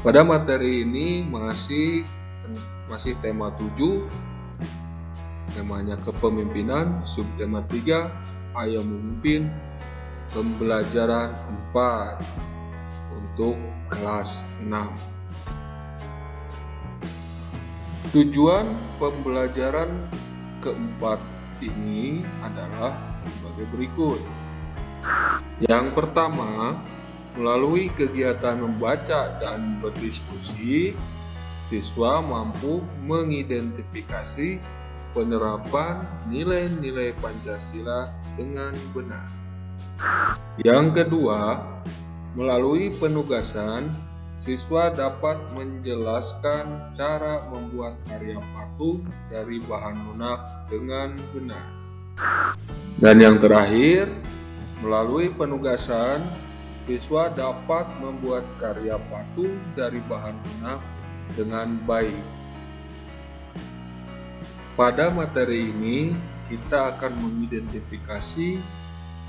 Pada materi ini masih tema 7, temanya kepemimpinan, subtema 3, ayo memimpin, pembelajaran 4 untuk kelas 6. Tujuan pembelajaran keempat ini adalah sebagai berikut. Yang pertama, melalui kegiatan membaca dan berdiskusi, siswa mampu mengidentifikasi penerapan nilai-nilai Pancasila dengan benar. Yang kedua, melalui penugasan, siswa dapat menjelaskan cara membuat karya patung dari bahan lunak dengan benar. Dan yang terakhir, melalui penugasan, siswa dapat membuat karya patung dari bahan lunak dengan baik. Pada materi ini, kita akan mengidentifikasi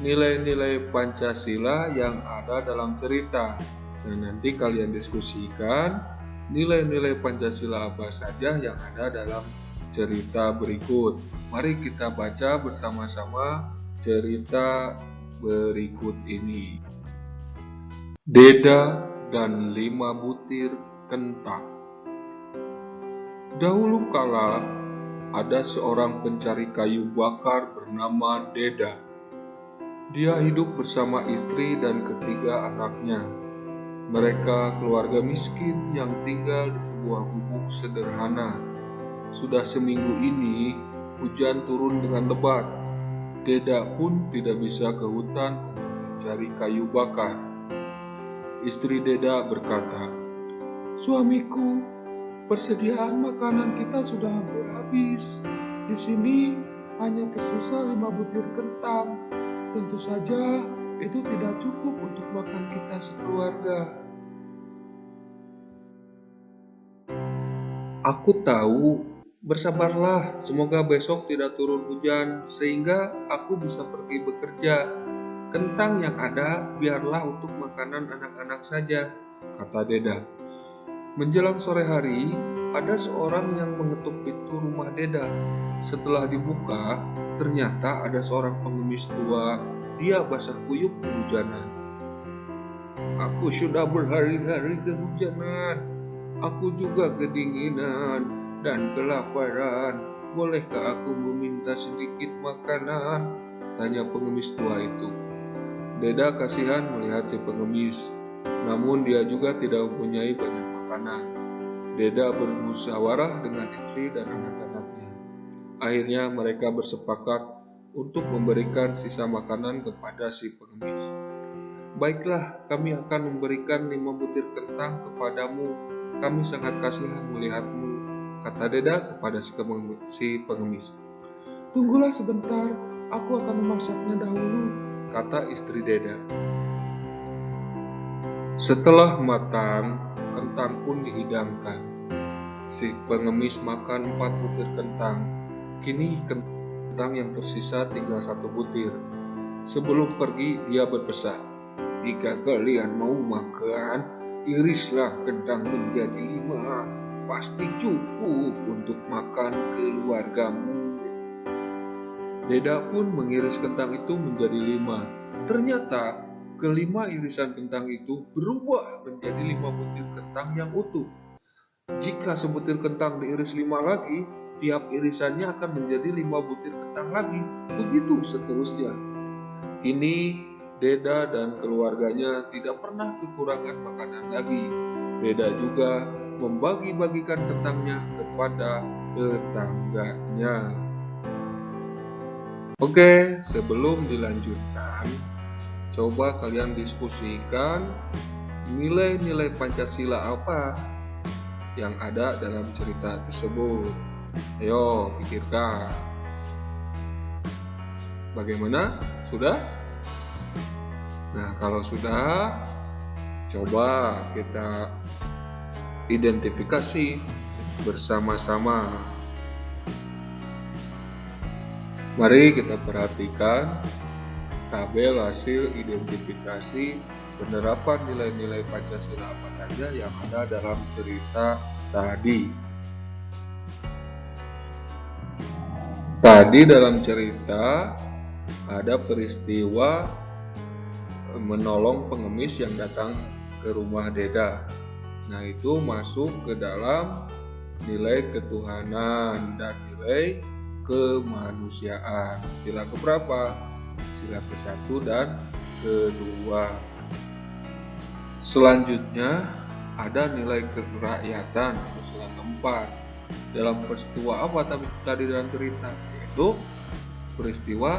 nilai-nilai Pancasila yang ada dalam cerita. Dan nanti kalian diskusikan nilai-nilai Pancasila apa saja yang ada dalam cerita berikut. Mari kita baca bersama-sama cerita berikut ini. Deda dan 5 butir kentang. Dahulu kala ada seorang pencari kayu bakar bernama Deda. Dia hidup bersama istri dan ketiga anaknya. Mereka keluarga miskin yang tinggal di sebuah gubuk sederhana. Sudah seminggu ini hujan turun dengan lebat. Deda pun tidak bisa ke hutan untuk mencari kayu bakar. Istri Deda berkata, "Suamiku, persediaan makanan kita sudah hampir habis. Di sini hanya tersisa 5 butir kentang. Tentu saja itu tidak cukup untuk makan kita sekeluarga." "Aku tahu, bersabarlah, semoga besok tidak turun hujan sehingga aku bisa pergi bekerja. Kentang yang ada biarlah untuk makanan anak-anak saja," kata Deda. Menjelang sore hari, ada seorang yang mengetuk pintu rumah Deda. Setelah dibuka, ternyata ada seorang pengemis tua. Dia basah kuyup kehujanan. "Aku sudah berhari-hari kehujanan. Aku juga kedinginan dan kelaparan. Bolehkah aku meminta sedikit makanan?" tanya pengemis tua itu. Deda kasihan melihat si pengemis, namun dia juga tidak mempunyai banyak makanan. Deda bermusyawarah dengan istri dan anak-anaknya. Akhirnya mereka bersepakat untuk memberikan sisa makanan kepada si pengemis. "Baiklah, kami akan memberikan 5 butir kentang kepadamu. Kami sangat kasihan melihatmu," kata Deda kepada si pengemis. "Tunggulah sebentar, aku akan memasaknya dahulu," kata istri Deda. Setelah matang, kentang pun dihidangkan. Si pengemis makan 4 butir kentang. Kini kentang yang tersisa tinggal 1 butir. Sebelum pergi, dia berpesan, "Jika kalian mau makan, irislah kentang menjadi 5. Pasti cukup untuk makan keluargamu." Deda pun mengiris kentang itu menjadi 5. Ternyata kelima irisan kentang itu berubah menjadi 5 butir kentang yang utuh. Jika sebutir kentang diiris 5 lagi, tiap irisannya akan menjadi 5 butir kentang lagi. Begitu seterusnya. Kini Deda dan keluarganya tidak pernah kekurangan makanan lagi. Deda juga membagi-bagikan kentangnya kepada tetangganya. Oke, sebelum dilanjutkan, coba kalian diskusikan nilai-nilai Pancasila apa yang ada dalam cerita tersebut. Ayo, pikirkan. Bagaimana? Sudah? Nah, kalau sudah, coba kita identifikasi bersama-sama. Mari kita perhatikan tabel hasil identifikasi penerapan nilai-nilai Pancasila apa saja yang ada dalam cerita tadi. Tadi dalam cerita ada peristiwa menolong pengemis yang datang ke rumah Deda. Nah, itu masuk ke dalam nilai ketuhanan dan nilai kemanusiaan. Sila keberapa? Sila ke-1 dan ke-2. Selanjutnya ada nilai kerakyatan, itu sila ke-4. Dalam peristiwa apa tadi dalam cerita? Yaitu peristiwa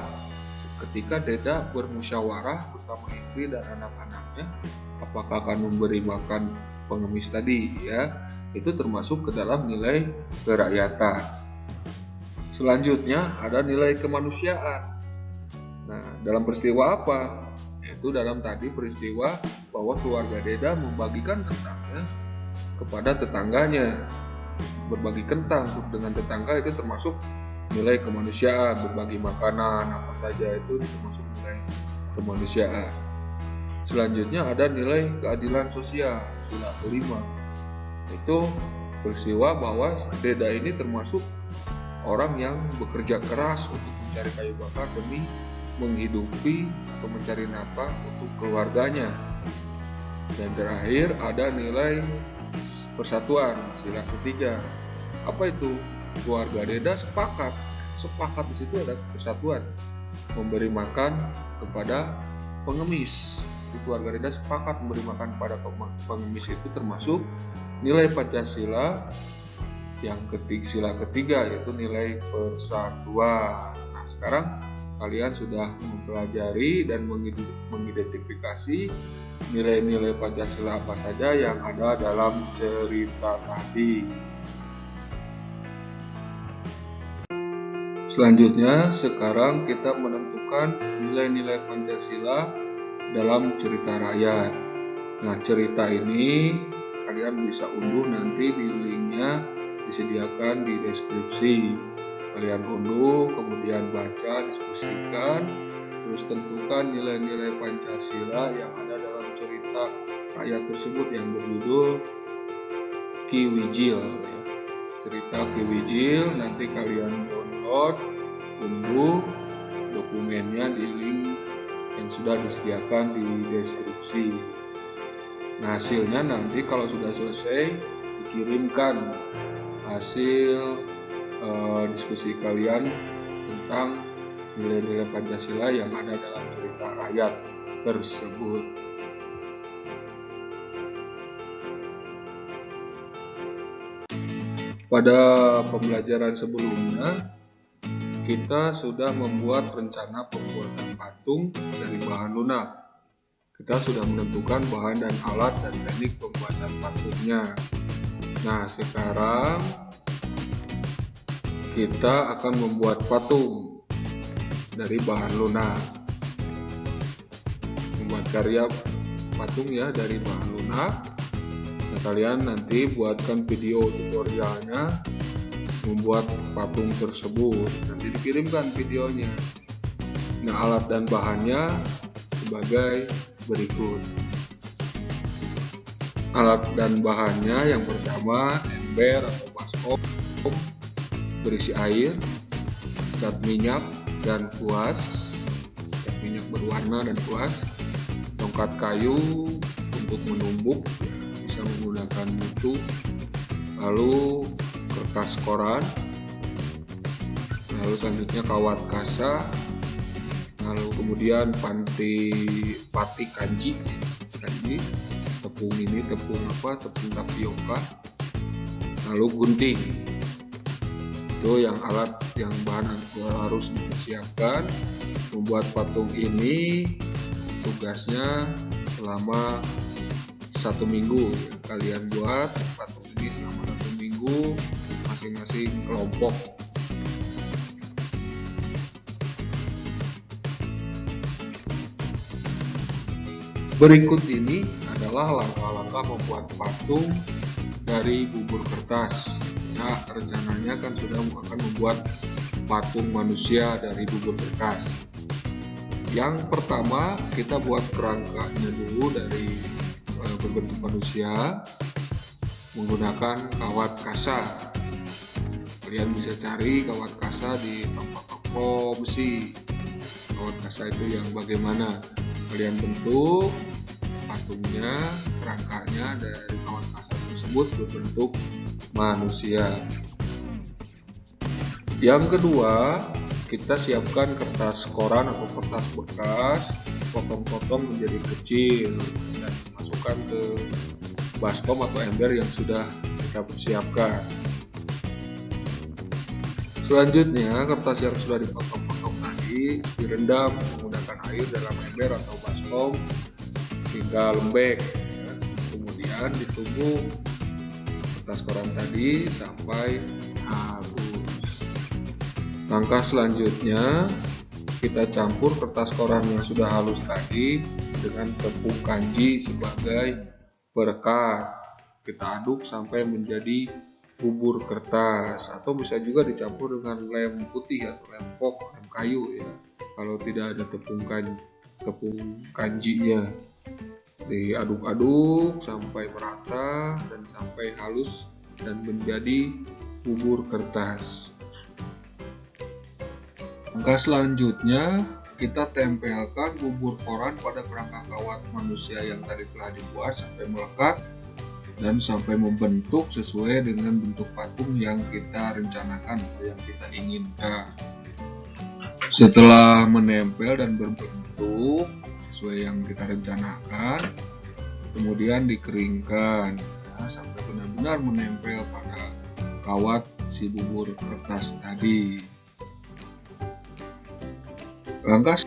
ketika Deda bermusyawarah bersama istri dan anak-anaknya apakah akan memberi makan pengemis tadi, ya. Itu termasuk ke dalam nilai kerakyatan. Selanjutnya ada nilai kemanusiaan. Nah, dalam peristiwa apa? Yaitu dalam tadi peristiwa bahwa keluarga Deda membagikan kentangnya kepada tetangganya. Berbagi kentang dengan tetangga itu termasuk nilai kemanusiaan. Berbagi makanan apa saja itu termasuk nilai kemanusiaan. Selanjutnya ada nilai keadilan sosial, sila ke-5. Itu peristiwa bahwa Deda ini termasuk orang yang bekerja keras untuk mencari kayu bakar demi menghidupi atau mencari nafkah untuk keluarganya. Dan terakhir ada nilai persatuan, sila ke-3. Apa itu? Keluarga Deda sepakat di situ ada persatuan, memberi makan kepada pengemis. Keluarga Deda sepakat memberi makan kepada pengemis, itu termasuk nilai Pancasila yang sila ketiga, yaitu nilai persatuan. Nah, sekarang kalian sudah mempelajari dan mengidentifikasi nilai-nilai Pancasila apa saja yang ada dalam cerita tadi. Selanjutnya, sekarang kita menentukan nilai-nilai Pancasila dalam cerita rakyat. Nah, cerita ini kalian bisa unduh nanti di linknya disediakan di deskripsi. Kalian unduh, kemudian baca, diskusikan, terus tentukan nilai-nilai Pancasila yang ada dalam cerita rakyat tersebut yang berjudul Ki Wijil, ya. Cerita Ki Wijil, nanti kalian download, unduh dokumennya di link yang sudah disediakan di deskripsi. Nah, hasilnya nanti kalau sudah selesai dikirimkan hasil diskusi kalian tentang nilai-nilai Pancasila yang ada dalam cerita rakyat tersebut. Pada pembelajaran sebelumnya kita sudah membuat rencana pembuatan patung dari bahan lunak. Kita sudah menentukan bahan dan alat dan teknik pembuatan patungnya. Nah, sekarang kita akan membuat patung dari bahan lunak. Membuat karya patung ya dari bahan lunak. Nah, kalian nanti buatkan video tutorialnya membuat patung tersebut, nanti dikirimkan videonya. Nah, alat dan bahannya sebagai berikut. Alat dan bahannya yang pertama ember atau baskom berisi air, cat minyak dan kuas, cat minyak berwarna dan kuas, tongkat kayu untuk menumbuk, bisa menggunakan mutu, lalu kertas koran, lalu selanjutnya kawat kasa, lalu kemudian pati kanji, tepung ini tepung tapioka, lalu gunting. Itu yang alat yang bahan harus dipersiapkan. Membuat patung ini tugasnya selama 1 minggu. Kalian buat patung ini selama 1 minggu masing-masing kelompok. Berikut ini adalah langkah-langkah membuat patung dari bubur kertas. Nah, rencananya kan sudah akan membuat patung manusia dari bubur kertas. Yang pertama, kita buat kerangkanya dulu dari berbentuk manusia menggunakan kawat kasa. Kalian bisa cari kawat kasa di toko-toko besi. Kawat kasa itu yang bagaimana? Kalian bentuk patungnya, kerangkanya dari kawat kasa tersebut berbentuk manusia. Yang kedua, kita siapkan kertas koran atau kertas bekas, potong-potong menjadi kecil dan masukkan ke baskom atau ember yang sudah kita persiapkan. Selanjutnya, kertas yang sudah dipotong-potong tadi direndam menggunakan air dalam ember atau baskom hingga lembek. Kemudian ditunggu kertas koran tadi sampai halus. Langkah selanjutnya, kita campur kertas koran yang sudah halus tadi dengan tepung kanji sebagai perekat. Kita aduk sampai menjadi bubur kertas, atau bisa juga dicampur dengan lem putih atau lem fok, lem kayu ya. Kalau tidak ada tepung kanjinya, diaduk-aduk sampai merata dan sampai halus dan menjadi bubur kertas. Langkah selanjutnya, kita tempelkan bubur koran pada kerangka kawat manusia yang tadi telah dibuat sampai melekat dan sampai membentuk sesuai dengan bentuk patung yang kita rencanakan atau yang kita inginkan. Setelah menempel dan berbentuk sesuai yang kita rencanakan, kemudian dikeringkan ya, sampai benar-benar menempel pada kawat si bubur kertas tadi. Langkah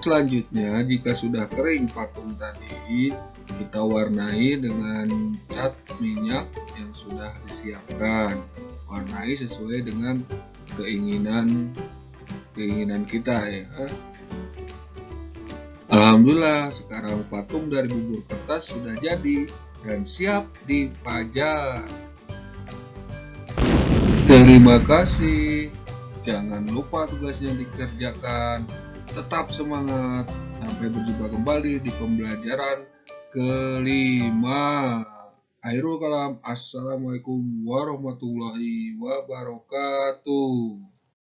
selanjutnya, jika sudah kering patung tadi, kita warnai dengan cat minyak yang sudah disiapkan. Warnai sesuai dengan keinginan kita ya. Alhamdulillah, sekarang patung dari bubur kertas sudah jadi dan siap dipajang. Terima kasih. Jangan lupa tugasnya dikerjakan. Tetap semangat. Sampai berjumpa kembali di pembelajaran kelima. Akhirul kalam. Assalamualaikum warahmatullahi wabarakatuh.